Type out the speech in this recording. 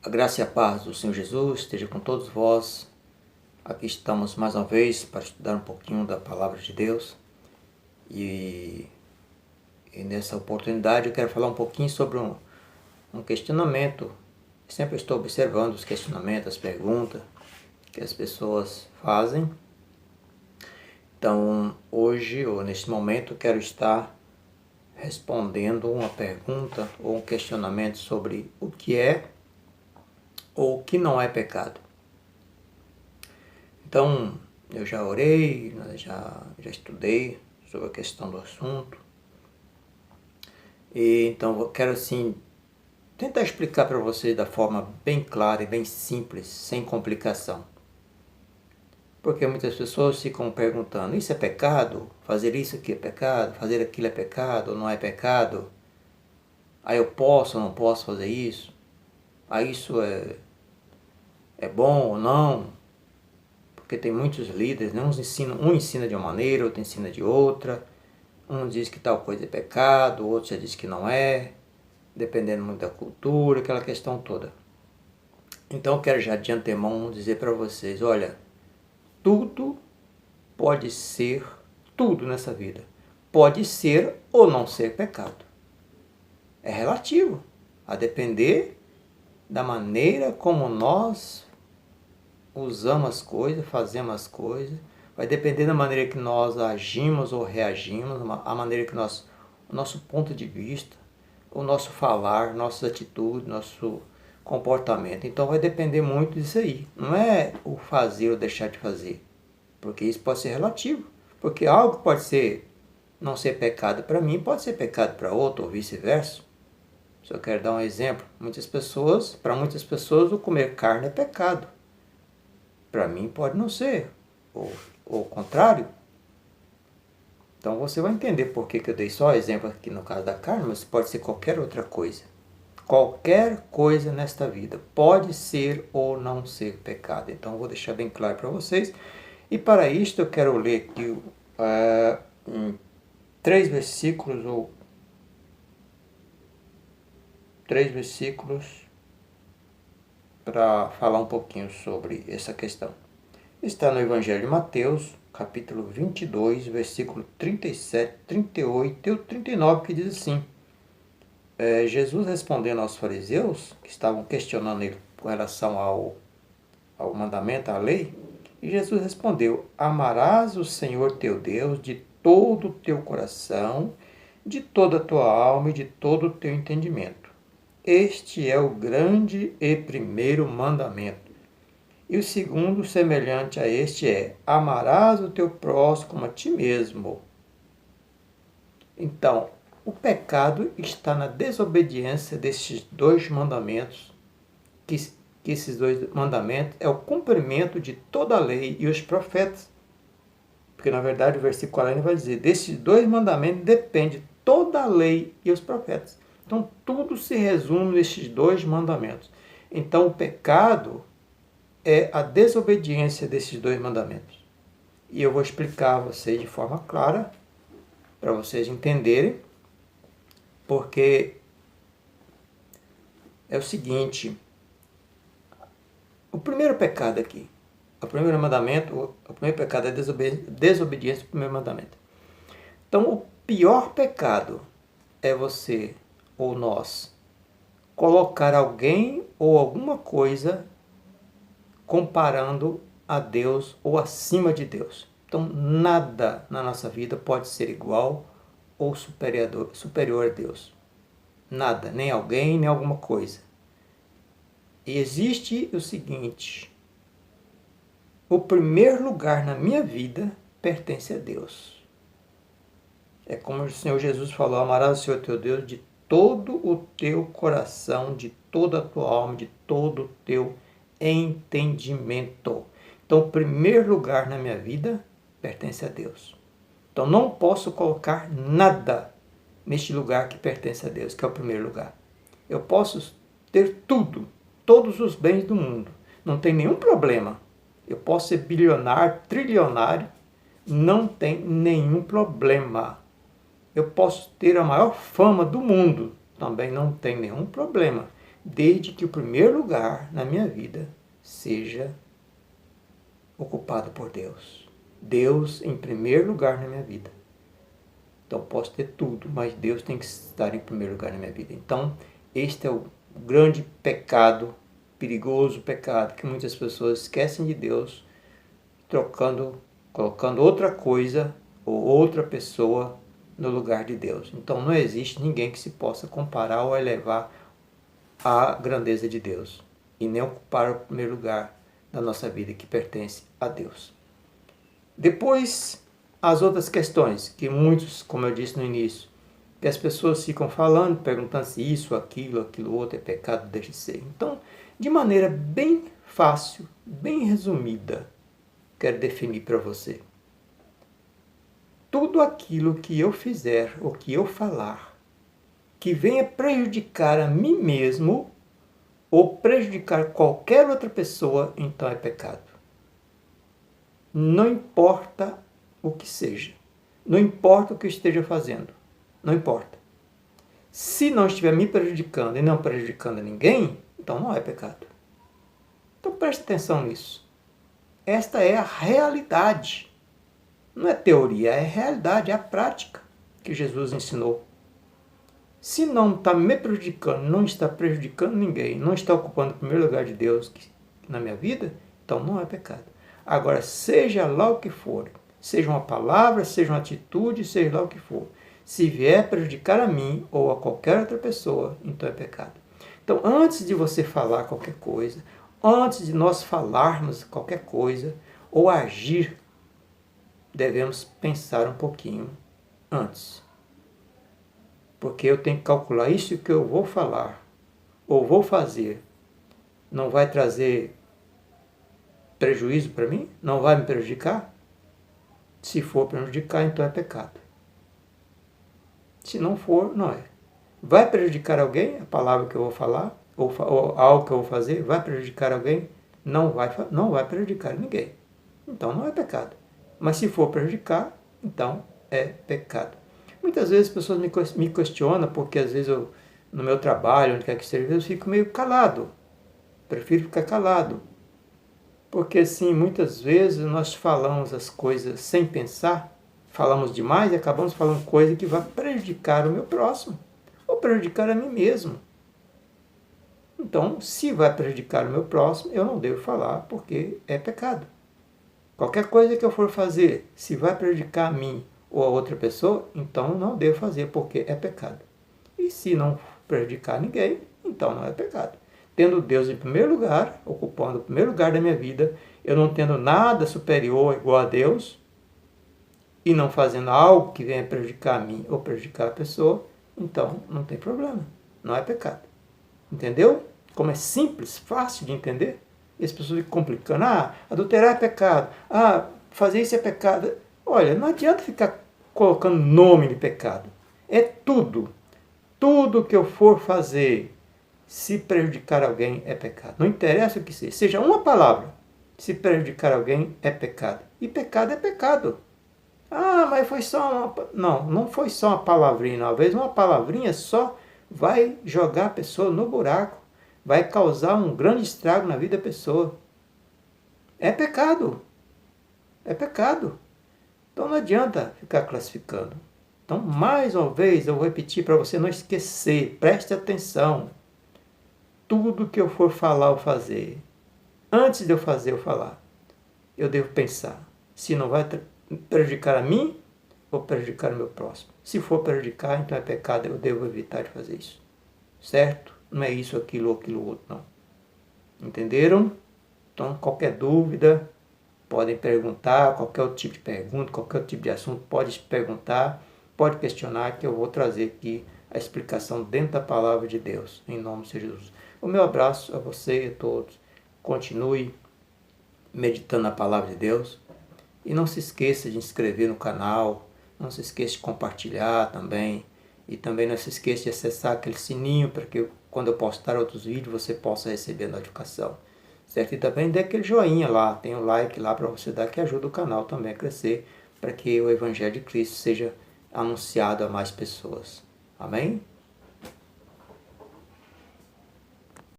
A graça e a paz do Senhor Jesus esteja com todos vós. Aqui estamos mais uma vez para estudar um pouquinho da Palavra de Deus. E nessa oportunidade eu quero falar um pouquinho sobre um questionamento. Sempre estou observando os questionamentos, as perguntas que as pessoas fazem. Então, hoje, ou neste momento, quero estar respondendo uma pergunta ou um questionamento sobre o que é ou o que não é pecado. Então, eu já orei, já estudei sobre a questão do assunto. E então eu quero assim tentar explicar para vocês da forma bem clara e bem simples, sem complicação. Porque muitas pessoas ficam perguntando, isso é pecado? Fazer isso aqui é pecado? Fazer aquilo é pecado ou não é pecado? Aí eu posso ou não posso fazer isso? Aí isso é bom ou não? Porque tem muitos líderes, né? Um ensina de uma maneira, outro ensina de outra. Um diz que tal coisa é pecado, outro já diz que não é, dependendo muito da cultura, aquela questão toda. Então eu quero já de antemão dizer para vocês, olha, tudo pode ser, tudo nessa vida, pode ser ou não ser pecado. É relativo, a depender da maneira como nós usamos as coisas, fazemos as coisas, vai depender da maneira que nós agimos ou reagimos, a maneira que nós, o nosso ponto de vista, o nosso falar, nossas atitudes, nosso comportamento. Então vai depender muito disso aí. Não é o fazer ou deixar de fazer, porque isso pode ser relativo. Porque algo pode ser não ser pecado para mim, pode ser pecado para outro ou vice-versa. Se eu quero dar um exemplo, para muitas pessoas o comer carne é pecado. Para mim pode não ser, ou o contrário. Então você vai entender por que eu dei só exemplo aqui no caso da carne, mas pode ser qualquer outra coisa. Qualquer coisa nesta vida pode ser ou não ser pecado. Então eu vou deixar bem claro para vocês. E para isto eu quero ler aqui três versículos para falar um pouquinho sobre essa questão. Está no Evangelho de Mateus, capítulo 22, versículo 37, 38 e 39, que diz assim: Jesus respondendo aos fariseus, que estavam questionando ele com relação ao mandamento, à lei, e Jesus respondeu: amarás o Senhor teu Deus de todo o teu coração, de toda a tua alma e de todo o teu entendimento. Este é o grande e primeiro mandamento. E o segundo, semelhante a este, é: amarás o teu próximo como a ti mesmo. Então, o pecado está na desobediência desses dois mandamentos, que esses dois mandamentos é o cumprimento de toda a lei e os profetas. Porque, na verdade, o versículo além vai dizer, desses dois mandamentos depende toda a lei e os profetas. Então, tudo se resume nesses dois mandamentos. Então, o pecado é a desobediência desses dois mandamentos. E eu vou explicar a vocês de forma clara, para vocês entenderem, porque é o seguinte: o primeiro pecado aqui, o primeiro mandamento, o primeiro pecado é desobediência ao primeiro mandamento. Então, o pior pecado é você ou nós colocar alguém ou alguma coisa comparando a Deus ou acima de Deus. Então, nada na nossa vida pode ser igual ou superior a Deus. Nada, nem alguém, nem alguma coisa. E existe o seguinte: o primeiro lugar na minha vida pertence a Deus. É como o Senhor Jesus falou: amarás o Senhor teu Deus de todo o teu coração, de toda a tua alma, de todo o teu entendimento. Então, o primeiro lugar na minha vida pertence a Deus. Então, não posso colocar nada neste lugar que pertence a Deus, que é o primeiro lugar. Eu posso ter tudo, todos os bens do mundo, não tem nenhum problema. Eu posso ser bilionário, trilionário, não tem nenhum problema. Eu posso ter a maior fama do mundo, também não tem nenhum problema. desde que o primeiro lugar na minha vida seja ocupado por Deus. Deus em primeiro lugar na minha vida. Então posso ter tudo, mas Deus tem que estar em primeiro lugar na minha vida. Então este é o grande pecado, perigoso pecado, que muitas pessoas esquecem de Deus, colocando outra coisa ou outra pessoa no lugar de Deus. Então não existe ninguém que se possa comparar ou elevar à grandeza de Deus, e nem ocupar o primeiro lugar da nossa vida que pertence a Deus. Depois, as outras questões, que muitos, como eu disse no início, que as pessoas ficam falando, perguntando se isso, aquilo outro é pecado, deixa de ser. Então, de maneira bem fácil, bem resumida, quero definir para você. Tudo aquilo que eu fizer ou que eu falar que venha prejudicar a mim mesmo ou prejudicar qualquer outra pessoa, então é pecado. Não importa o que seja. Não importa o que eu esteja fazendo. Não importa. Se não estiver me prejudicando e não prejudicando ninguém, então não é pecado. Então preste atenção nisso. Esta é a realidade. Não é teoria, é realidade, é a prática que Jesus ensinou. Se não está me prejudicando, não está prejudicando ninguém, não está ocupando o primeiro lugar de Deus na minha vida, então não é pecado. Agora, seja lá o que for, seja uma palavra, seja uma atitude, seja lá o que for, se vier prejudicar a mim ou a qualquer outra pessoa, então é pecado. Então, antes de você falar qualquer coisa, antes de nós falarmos qualquer coisa ou agir, devemos pensar um pouquinho antes. Porque eu tenho que calcular isso que eu vou falar ou vou fazer. Não vai trazer prejuízo para mim? Não vai me prejudicar? Se for prejudicar, então é pecado. Se não for, não é. Vai prejudicar alguém a palavra que eu vou falar? Ou algo que eu vou fazer? Vai prejudicar alguém? Não vai prejudicar ninguém. Então não é pecado. Mas se for prejudicar, então é pecado. Muitas vezes as pessoas me questionam, porque às vezes no meu trabalho, onde quer que seja, eu fico meio calado. Prefiro ficar calado. Porque assim, muitas vezes nós falamos as coisas sem pensar, falamos demais e acabamos falando coisa que vai prejudicar o meu próximo, ou prejudicar a mim mesmo. Então, se vai prejudicar o meu próximo, eu não devo falar, porque é pecado. Qualquer coisa que eu for fazer, se vai prejudicar a mim ou a outra pessoa, então não devo fazer, porque é pecado. E se não prejudicar ninguém, então não é pecado. Tendo Deus em primeiro lugar, ocupando o primeiro lugar da minha vida, eu não tendo nada superior igual a Deus, e não fazendo algo que venha prejudicar a mim ou prejudicar a pessoa, então não tem problema, não é pecado. Entendeu? Como é simples, fácil de entender. E as pessoas ficam complicando. Adulterar é pecado. Fazer isso é pecado. Olha, não adianta ficar colocando nome de pecado. É tudo. Tudo que eu for fazer, se prejudicar alguém, é pecado. Não interessa o que seja. Seja uma palavra. Se prejudicar alguém, é pecado. E pecado é pecado. Mas foi só uma... Não foi só uma palavrinha. Uma vez uma palavrinha só vai jogar a pessoa no buraco. Vai causar um grande estrago na vida da pessoa. É pecado. É pecado. Então não adianta ficar classificando. Então, mais uma vez, eu vou repetir para você não esquecer. Preste atenção. Tudo que eu for falar ou fazer, antes de eu fazer ou falar, eu devo pensar se não vai prejudicar a mim ou prejudicar o meu próximo. Se for prejudicar, então é pecado, eu devo evitar de fazer isso. Certo? Não é isso, aquilo ou aquilo outro, não. Entenderam? Então, qualquer dúvida, podem perguntar, qualquer outro tipo de pergunta, qualquer outro tipo de assunto, pode perguntar, pode questionar, que eu vou trazer aqui a explicação dentro da palavra de Deus, em nome de Jesus. O meu abraço a você e a todos. Continue meditando na palavra de Deus. E não se esqueça de inscrever no canal, não se esqueça de compartilhar também. E também não se esqueça de acessar aquele sininho para que quando eu postar outros vídeos você possa receber a notificação. Certo? E também dê aquele joinha lá, tem um like lá para você dar, que ajuda o canal também a crescer, para que o Evangelho de Cristo seja anunciado a mais pessoas. Amém?